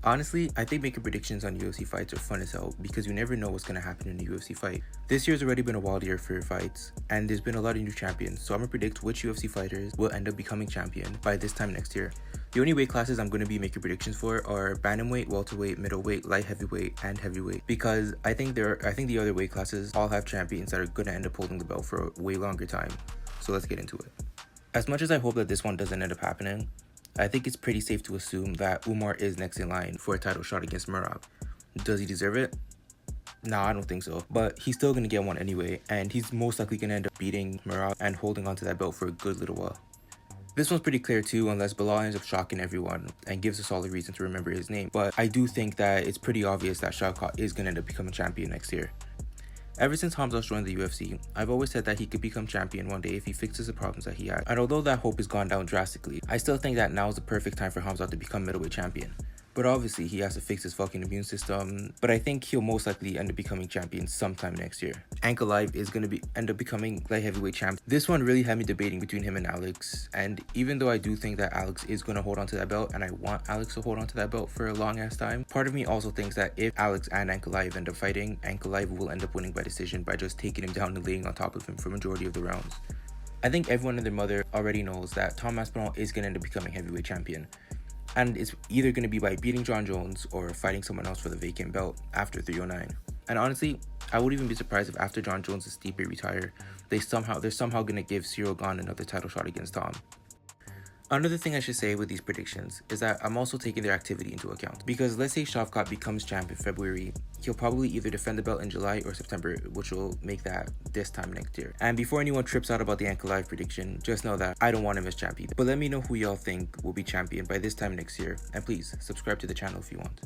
Honestly, I think making predictions on UFC fights are fun as hell because you never know what's going to happen in a UFC fight. This year's already been a wild year for fights, and there's been a lot of new champions, so I'm going to predict which UFC fighters will end up becoming champion by this time next year. The only weight classes I'm going to be making predictions for are bantamweight, welterweight, middleweight, light heavyweight, and heavyweight, because I think the other weight classes all have champions that are going to end up holding the belt for a way longer time. So let's get into it. As much as I hope that this one doesn't end up happening, I think it's pretty safe to assume that Umar is next in line for a title shot against Merab. Does he deserve it? Nah, I don't think so. But he's still going to get one anyway, and he's most likely going to end up beating Merab and holding onto that belt for a good little while. This one's pretty clear too, unless Bilal ends up shocking everyone and gives us all a reason to remember his name. But I do think that it's pretty obvious that Shavkat is going to end up becoming champion next year. Ever since Hamzat joined the UFC, I've always said that he could become champion one day if he fixes the problems that he had. And although that hope has gone down drastically, I still think that now is the perfect time for Hamzat to become middleweight champion. But obviously, he has to fix his fucking immune system. But I think he'll most likely end up becoming champion sometime next year. Ankalaev is going to end up becoming light heavyweight champ. This one really had me debating between him and Alex. And even though I do think that Alex is going to hold on to that belt, and I want Alex to hold on to that belt for a long ass time, part of me also thinks that if Alex and Ankalaev end up fighting, Ankalaev will end up winning by decision by just taking him down and laying on top of him for majority of the rounds. I think everyone and their mother already knows that Tom Aspinall is going to end up becoming heavyweight champion. And it's either going to be by beating John Jones or fighting someone else for the vacant belt after 309. And honestly, I wouldn't even be surprised if after John Jones and Stipe retire, they're somehow going to give Cyril Gane another title shot against Tom. Another thing I should say with these predictions is that I'm also taking their activity into account. Because let's say Shavkat becomes champ in February, he'll probably either defend the belt in July or September, which will make that this time next year. And before anyone trips out about the Ankalaev prediction, just know that I don't want him as champ either. But let me know who y'all think will be champion by this time next year, and please subscribe to the channel if you want.